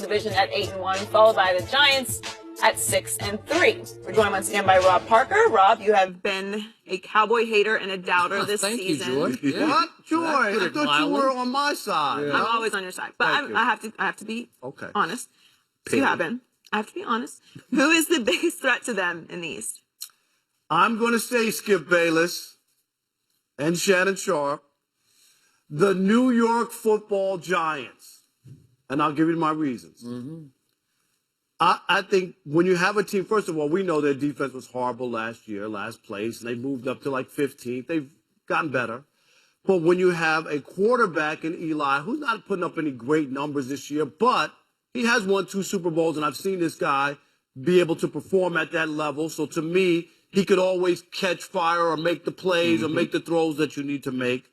division at 8-1, followed by the Giants at 6-3. We're joined once again by Rob Parker. Rob, you have been a Cowboy hater and a doubter this Thank season. you, Joy. Yeah. What, Joy? I thought you were on my side. I'm always on your side, but I have to be honest. So you have been. I have to be honest. Who is the biggest threat to them in the East? I'm going to say Skip Bayless and Shannon Sharp, the New York Football Giants, and I'll give you my reasons. I think when you have a team, first of all, we know their defense was horrible last year, last place, and they moved up to like 15th. They've gotten better. But when you have a quarterback in Eli, who's not putting up any great numbers this year, but he has won 2 Super Bowls, and I've seen this guy be able to perform at that level. So to me, he could always catch fire or make the plays or make the throws that you need to make.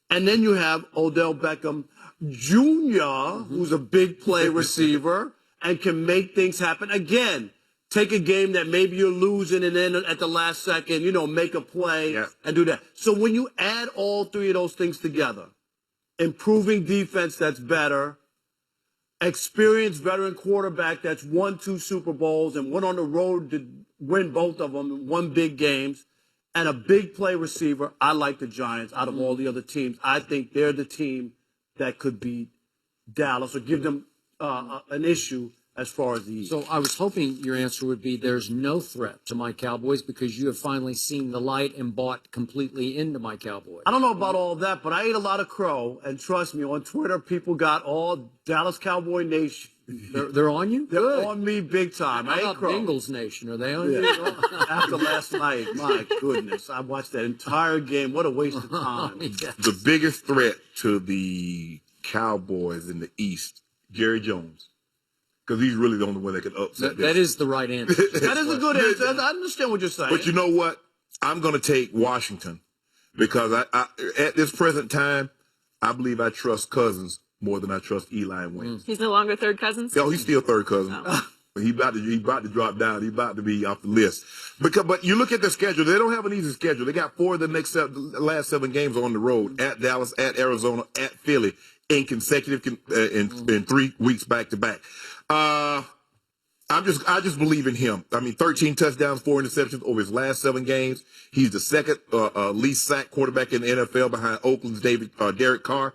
And then you have Odell Beckham Jr., who's a big play receiver and can make things happen. Again, take a game that maybe you're losing and then at the last second, make a play and do that. So when you add all 3 of those things together, improving defense that's better, experienced veteran quarterback that's won 2 Super Bowls and went on the road to win both of them and won big games, and a big play receiver, I like the Giants out of all the other teams. I think they're the team that could beat Dallas or give them an issue as far as the East. So I was hoping your answer would be there's no threat to my Cowboys because you have finally seen the light and bought completely into my Cowboys. I don't know about all that, but I ate a lot of crow, and trust me, on Twitter, people got all Dallas Cowboy Nation. They're on you? They're on me big time. How I ate about crow. Bengals Nation? Are they on you? After last night, my goodness, I watched that entire game. What a waste of time. The biggest threat to the Cowboys in the East, Jerry Jones. Because he's really the only one that can upset That is the right answer. That is a good answer. I understand what you're saying. But you know what? I'm going to take Washington because I at this present time, I believe I trust Cousins more than I trust Eli and Wentz. He's no longer third cousin? No, he's still third cousin. But he about to drop down. He's about to be off the list. But you look at the schedule. They don't have an easy schedule. They got 4 of the last 7 games on the road at Dallas, at Arizona, at Philly in consecutive in 3 weeks back to back. I just believe in him. I mean, 13 touchdowns, 4 interceptions over his last 7 games. He's the second least sacked quarterback in the NFL behind Oakland's Derek Carr.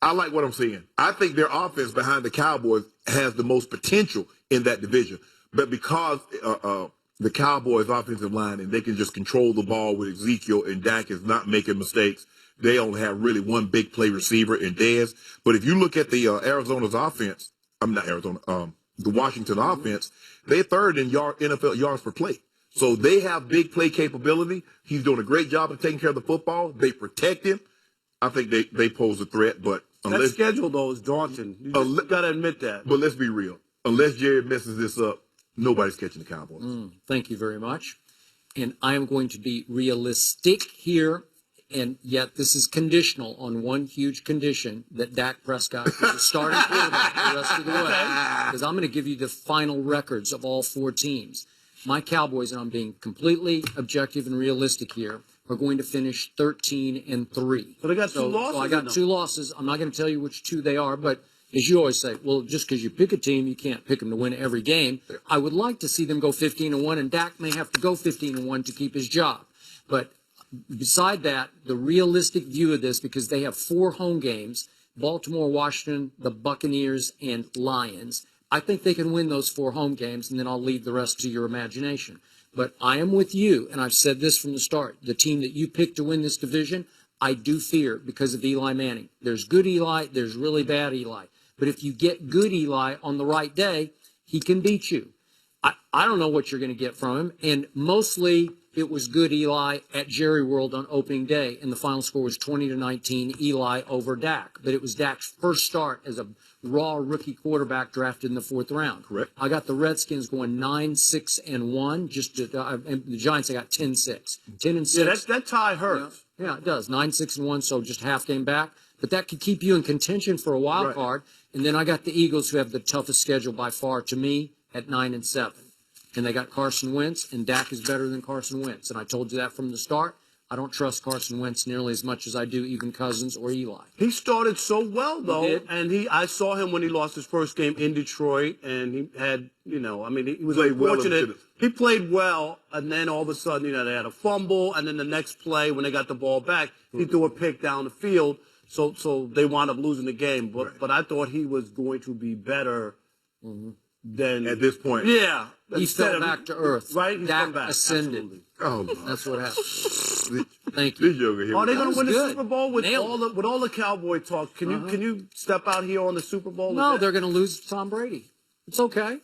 I like what I'm seeing. I think their offense behind the Cowboys has the most potential in that division. But because the Cowboys' offensive line and they can just control the ball with Ezekiel and Dak is not making mistakes, they only have really one big play receiver in Dez. But if you look at the Arizona's offense, the Washington offense, they're third in NFL yards per play. So they have big play capability. He's doing a great job of taking care of the football. They protect him. I think they pose a threat, but that schedule, though, is daunting. You got to admit that. But let's be real. Unless Jerry messes this up, nobody's catching the Cowboys. Thank you very much. And I am going to be realistic here. And yet this is conditional on one huge condition, that Dak Prescott is a starting quarterback the rest of the way. Because I'm going to give you the final records of all 4 teams. My Cowboys, and I'm being completely objective and realistic here, are going to finish 13-3. So they got 2 losses. So I got 2 losses. I'm not going to tell you which 2 they are, but as you always say, well, just because you pick a team, you can't pick them to win every game. I would like to see them go 15-1, and Dak may have to go 15-1 to keep his job. But beside that, the realistic view of this, because they have 4 home games, Baltimore, Washington, the Buccaneers, and Lions. I think they can win those 4 home games, and then I'll leave the rest to your imagination. But I am with you, and I've said this from the start. The team that you picked to win this division, I do fear because of Eli Manning. There's good Eli, there's really bad Eli. But if you get good Eli on the right day, he can beat you. I don't know what you're going to get from him, and mostly it was good Eli at Jerry World on opening day, and the final score was 20-19, Eli over Dak. But it was Dak's first start as a raw rookie quarterback drafted in the 4th round. Correct. I got the Redskins going 9-6-1. And the Giants, I got 10-6. 10-6. Yeah, that tie hurts. Yeah, it does. 9-6-1, so just half game back. But that could keep you in contention for a wild card. And then I got the Eagles, who have the toughest schedule by far to me, at 9-7. And they got Carson Wentz, and Dak is better than Carson Wentz. And I told you that from the start. I don't trust Carson Wentz nearly as much as I do even Cousins or Eli. He started so well, though, He did. and I saw him when he lost his first game in Detroit, and he had, he was Played well unfortunate. in He played well, and then all of a sudden, they had a fumble, and then the next play, when they got the ball back, he threw a pick down the field, so they wound up losing the game. But I thought he was going to be better than At this point. Yeah, He instead fell of- back to earth. Right, he's Dak come back. ascended. Absolutely. Oh, my. That's what happened. Thank you. This joker here. Are they That going was to win the good. Super Bowl with Nailed all the Cowboy talk? Can you step out here on the Super Bowl? with No, that? they're going to lose to Tom Brady. It's okay.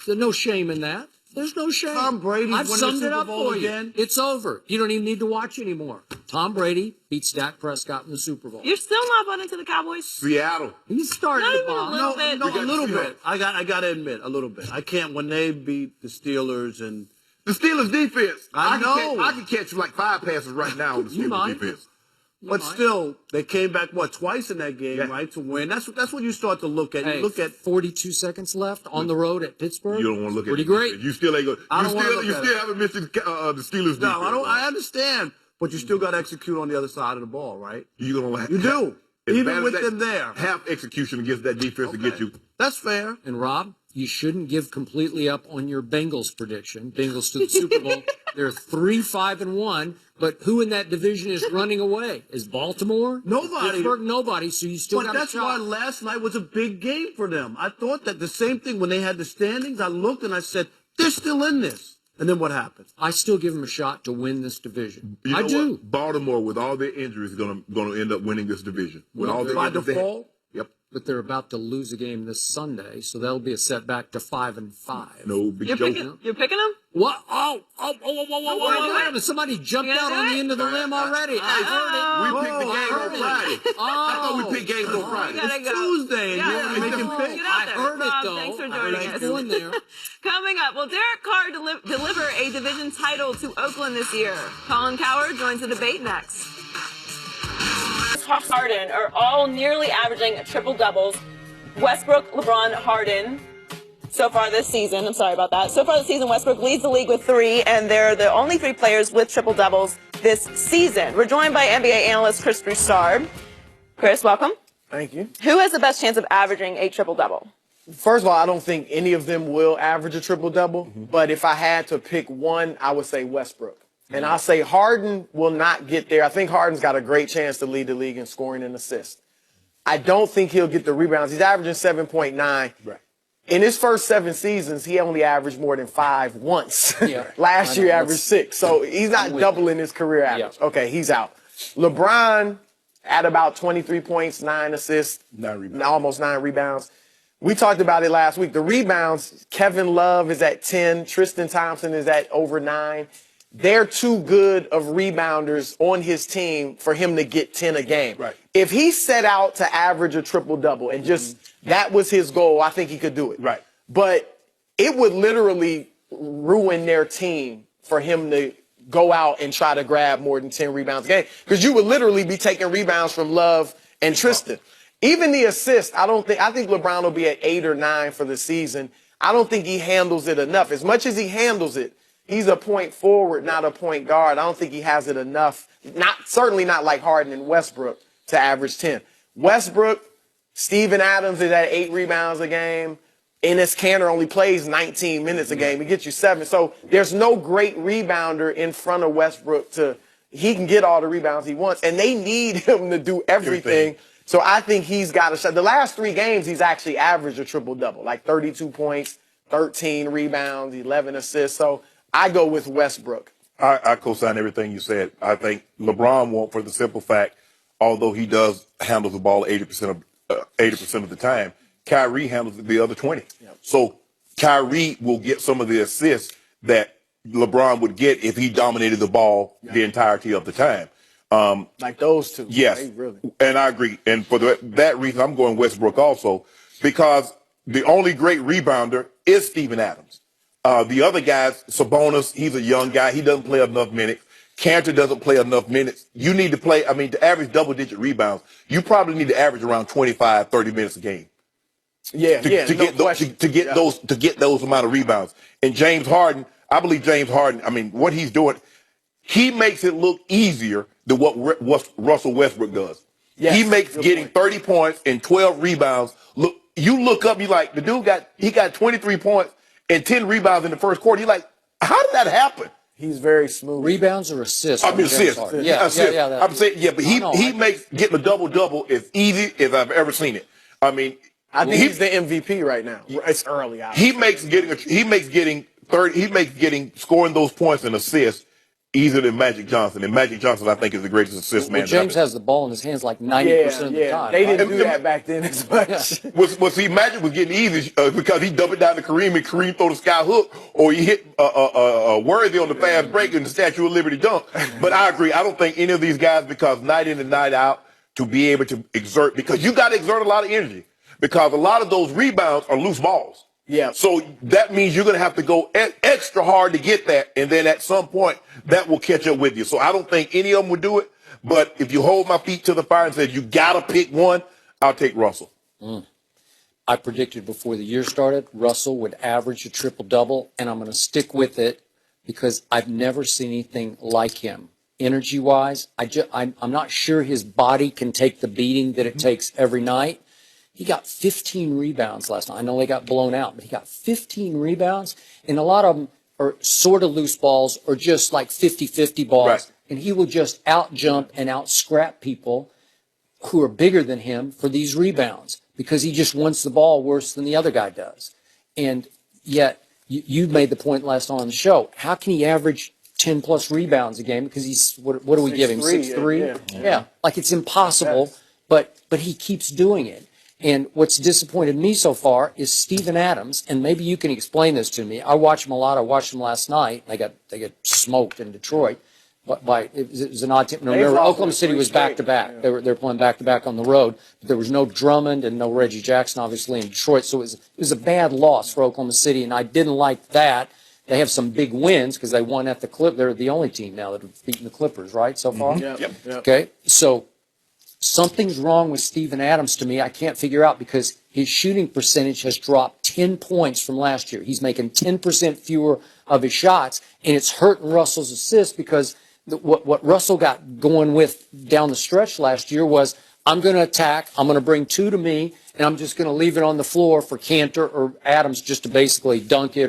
There's no shame in that. There's no shame. Tom Brady's I've winning the summed it Super up Bowl for again? you. It's over. You don't even need to watch anymore. Tom Brady beats Dak Prescott in the Super Bowl. You're still not buying into the Cowboys? Seattle. He's starting Not to even a bomb. little No, bit. no, We got a little the bit. I got to admit, a little bit. I can't when they beat the Steelers and The Steelers defense. I know. I can catch like 5 passes right now on the You Steelers might. defense. but still they came back twice in that game, Yeah. right, to win. That's what you start to look at. Hey, You look at 42 seconds left on the road at Pittsburgh. You don't want to look at Pretty the great. defense. You still ain't going. I don't wanna You look at still it. haven't mentioned the Steelers defense. no, I understand, but you still got to execute on the other side of the ball, right? You gonna have, You do. as Even bad as with that, them there. Half execution against that defense to get you. That's fair. And Rob, you shouldn't give completely up on your Bengals prediction. Bengals to the Super Bowl. They're 3-5-1, but who in that division is running away? Is Baltimore? Nobody. Pittsburgh? Nobody. So you still But got a that's why shot. last night was a big game for them. I thought that the same thing when they had the standings. I looked and I said, they're still in this. And then what happened? I still give them a shot to win this division. You know I do. What? Baltimore, with all their injuries, is gonna end up winning this division. With all their By injuries they have. default? Yep. But they're about to lose a game this Sunday, so that'll be a setback to 5-5. No big You're joke. picking them? What? Oh, wait a minute. Somebody jumped You out gonna on do the it? end of the limb already. I heard it. We picked the game on Friday. I thought we picked games on Friday. gotta It's go. Tuesday, and Yeah, you're already making get picks. out there. I heard it, Rob, though. thanks for I joining heard us. it going there. Coming up, will Derek Carr deliver a division title to Oakland this year? Colin Cowherd joins the debate next. Harden are all nearly averaging triple doubles. Westbrook, LeBron, Harden. So far this season, I'm sorry about that. So far this season, Westbrook leads the league with 3, and they're the only 3 players with triple doubles this season. We're joined by NBA analyst Chris Broussard. Chris, welcome. Thank you. Who has the best chance of averaging a triple double? First of all, I don't think any of them will average a triple-double, but if I had to pick one, I would say Westbrook. And I'll say Harden will not get there. I think Harden's got a great chance to lead the league in scoring and assists. I don't think he'll get the rebounds. He's averaging 7.9. Right. In his first 7 seasons, he only averaged more than 5 once. Yeah. Last I year, know. averaged 6. So he's not with doubling his career average. Okay, he's out. LeBron at about 23 points, 9 assists, 9 rebounds. almost 9 rebounds. We talked about it last week. The rebounds, Kevin Love is at 10. Tristan Thompson is at over 9. They're too good of rebounders on his team for him to get 10 a game. Right. If he set out to average a triple-double and just that was his goal, I think he could do it. Right. But it would literally ruin their team for him to go out and try to grab more than 10 rebounds a game because you would literally be taking rebounds from Love and Tristan. Even the assist, I think LeBron will be at 8 or 9 for the season. I don't think he handles it enough. As much as he handles it, he's a point forward, not a point guard. I don't think he has it enough. Certainly not like Harden and Westbrook to average 10. Westbrook, Steven Adams is at 8 rebounds a game. Enes Kanter only plays 19 minutes a game. He gets you 7. So there's no great rebounder in front of Westbrook he can get all the rebounds he wants. And they need him to do everything. So I think he's got a shot. The last 3 games, he's actually averaged a triple-double, like 32 points, 13 rebounds, 11 assists. So I go with Westbrook. I co-sign everything you said. I think LeBron won't, for the simple fact, although he does handle the ball 80% of the time, Kyrie handles the other 20. Yep. So Kyrie will get some of the assists that LeBron would get if he dominated the ball the entirety of the time. Like those two. Yes, Really. and I agree. And for that reason, I'm going Westbrook also because the only great rebounder is Steven Adams. The other guys, Sabonis, he's a young guy. He doesn't play enough minutes. Cantor doesn't play enough minutes. You need to play, to average double-digit rebounds, you probably need to average around 25, 30 minutes a game. To get those amount of rebounds. And James Harden, I believe James Harden, what he's doing, he makes it look easier than what Russell Westbrook does. Yes, he makes good getting point. 30 points and 12 rebounds. You look up, you like, the dude got 23 points and 10 rebounds in the first quarter. You're like, how did that happen? He's very smooth. Rebounds or assists? I mean, assists. Yeah. I'm saying, yeah, but he I makes getting a double-double as easy as I've ever seen it. I mean, I think he's the MVP right now. It's early out. he makes scoring those points and assists easier than Magic Johnson. And Magic Johnson, I think, is the greatest assist man. Well, James has the ball in his hands like 90% of the time. They right? didn't do that back then as much. See, Magic was getting easy because he dumped it down to Kareem and Kareem throw the sky hook, or he hit Worthy on the fast break and the Statue of Liberty dunk. But I agree. I don't think any of these guys, because night in and night out, to be able to exert, because you got to exert a lot of energy, because a lot of those rebounds are loose balls. Yeah. So that means you're going to have to go extra hard to get that, and then at some point that will catch up with you. So I don't think any of them would do it. But if you hold my feet to the fire and said you got to pick one, I'll take Russell. I predicted before the year started, Russell would average a triple-double, and I'm going to stick with it because I've never seen anything like him. Energy-wise, I'm not sure his body can take the beating that it takes every night. He got 15 rebounds last night. I know they got blown out, but he got 15 rebounds, and a lot of them are sort of loose balls or just like 50-50 balls. Right. And he will just out-jump and out-scrap people who are bigger than him for these rebounds because he just wants the ball worse than the other guy does. And yet, you made the point last on the show. How can he average 10-plus rebounds a game? Because he's, what do we give him, 6'3"? Yeah. Like it's impossible, but he keeps doing it. And what's disappointed me so far is Steven Adams, and maybe you can explain this to me. I watch him a lot. I watched him last night. They got smoked in Detroit. It was an odd team. Remember, Oklahoma City was back-to-back. Yeah. They were playing back-to-back on the road. But there was no Drummond and no Reggie Jackson, obviously, in Detroit. So it was a bad loss for Oklahoma City, and I didn't like that. They have some big wins because they won at the Clip. They're the only team now that have beaten the Clippers, right, so far? Yep. Okay, so something's wrong with Steven Adams to me. I can't figure out because his shooting percentage has dropped 10 points from last year. He's making 10% fewer of his shots, and it's hurting Russell's assists because what Russell got going with down the stretch last year was, I'm going to attack, I'm going to bring two to me, and I'm just going to leave it on the floor for Cantor or Adams just to basically dunk it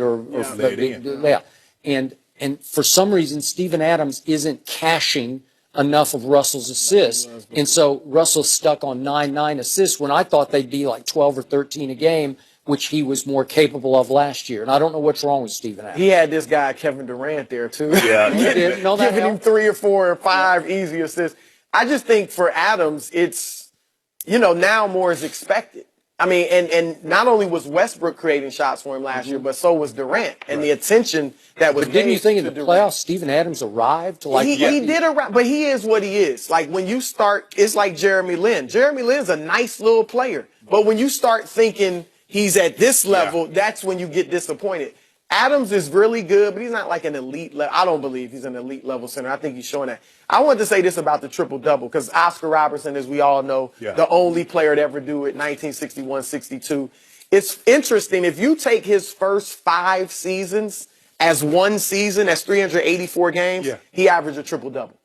And for some reason, Steven Adams isn't cashing enough of Russell's assists. And so Russell's stuck on 9 assists when I thought they'd be like 12 or 13 a game, which he was more capable of last year. And I don't know what's wrong with Steven Adams. He had this guy, Kevin Durant, there, too. Yeah. Giving him 3 or 4 or 5 easy assists. I just think for Adams, it's, now more is expected. I mean, and not only was Westbrook creating shots for him last year, but so was Durant. And the attention that was But didn't you think in the Durant. playoffs, Steven Adams arrived to He did arrive, but he is what he is. Like when you start, it's like Jeremy Lin. Jeremy Lin's a nice little player. But when you start thinking he's at this level, that's when you get disappointed. Adams is really good, but he's not like an elite level. I don't believe he's an elite level center. I think he's showing that. I wanted to say this about the triple-double because Oscar Robertson, as we all know, the only player to ever do it, 1961-62. It's interesting. If you take his first 5 seasons as one season, that's 384 games, he averaged a triple-double.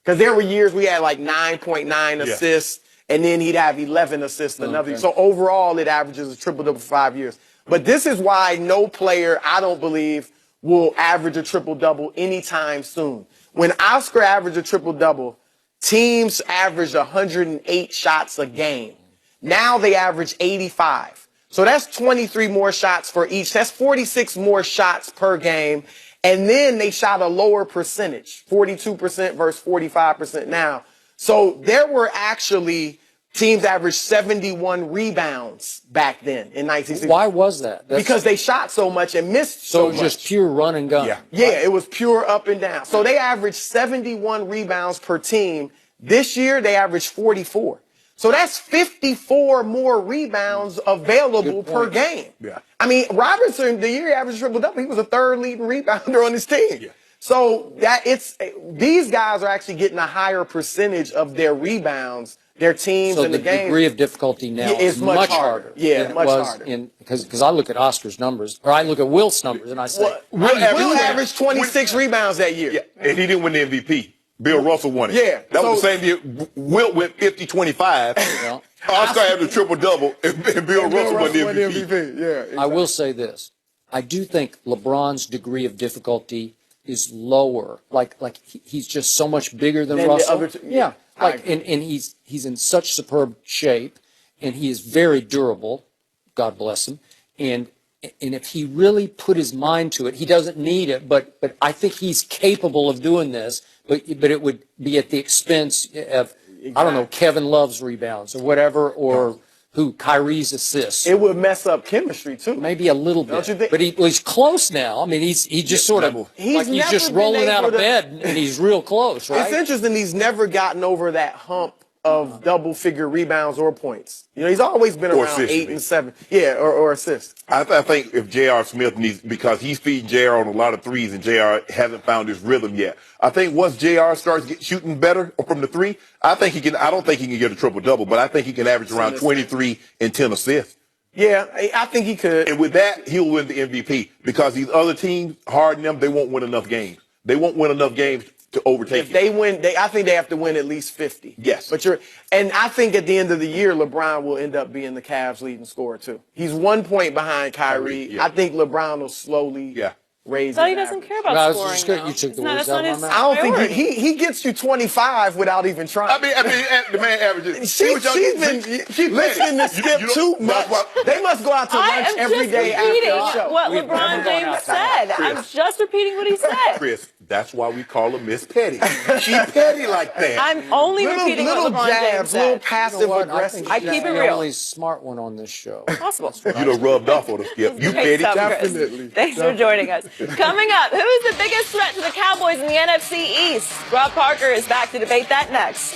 Because there were years we had like 9.9 assists, and then he'd have 11 assists another year. So overall, it averages a triple-double for 5 years. But this is why no player, I don't believe, will average a triple-double anytime soon. When Oscar averaged a triple-double, teams averaged 108 shots a game. Now they average 85. So that's 23 more shots for each. That's 46 more shots per game. And then they shot a lower percentage, 42% versus 45% now. So there were actually teams averaged 71 rebounds back then in 1960. Why was that? Because they shot so much and missed so So it was much. just pure run and gun. Yeah, it was pure up and down. So they averaged 71 rebounds per team. This year, they averaged 44. So that's 54 more rebounds available per game. Yeah. I mean, Robertson, the year he averaged triple-double, he was a third leading rebounder on his team. Yeah. So these guys are actually getting a higher percentage of their rebounds their teams So and the the games. degree of difficulty now Yeah, is much harder. Yeah, than it much was harder. because I look at Oscar's numbers, or I look at Wilt's numbers, and I say, Will average- averaged 26 rebounds that year. Yeah, and he didn't win the MVP. Bill Russell won it. Yeah, That was so- the same year. Wilt went 50-25. Yeah. Oscar had a triple-double, and Bill Russell won the MVP. Yeah, exactly. I will say this: I do think LeBron's degree of difficulty is lower. Like he's just so much bigger than Than the Russell. other two. Yeah, I like agree. and he's in such superb shape, and he is very durable. God bless him. And if he really put his mind to it, he doesn't need it, but I think he's capable of doing this. But it would be at the expense of I don't know, Kevin Love's rebounds or whatever, or Kyrie's assists. It would mess up chemistry too. Maybe a little bit, Don't you think? but he's close now. I mean, he just sort of He's like he's never just been rolling out of able to- bed and he's real close, right? It's interesting. He's never gotten over that hump of double-figure rebounds or points. You know, he's always been Or around assists, 8 you mean. and 7. Yeah, or assists. I think if J.R. Smith needs, because he's feeding J.R. on a lot of threes and J.R. hasn't found his rhythm yet. I think once J.R. starts shooting better from the three, I don't think he can get a triple-double, but I think he can average around 23 and 10 assists. Yeah, I think he could. And with that, he'll win the MVP because these other teams, harden them, they won't win enough games. They won't win enough games to overtake If they win, I think they have to win at least 50. Yes. And I think at the end of the year, LeBron will end up being the Cavs' leading scorer too. He's 1 point behind Kyrie. Yeah. I think LeBron will slowly raise. So his he doesn't average. care about No, I was scoring. just gonna- though. you took the It's not- words that's out not of his my mouth. I don't think priority. he gets you 25 without even trying. I mean, the man averages. She's been listening to Skip too much. They must go out to I lunch am every just day after repeating the show. what We've never LeBron gone James out to said. I'm just repeating what he said. Chris, that's why we call her Miss Petty. She's petty like that. I'm only repeating little what LeBron James jabs, little said. passive aggressive. I keep it the real. only smart one on this show. Possible. You done rubbed off on the Skip. You Great petty. stuff, Chris. Definitely. Thanks for joining us. Coming up, who's the biggest threat to the Cowboys in the NFC East? Rob Parker is back to debate that next.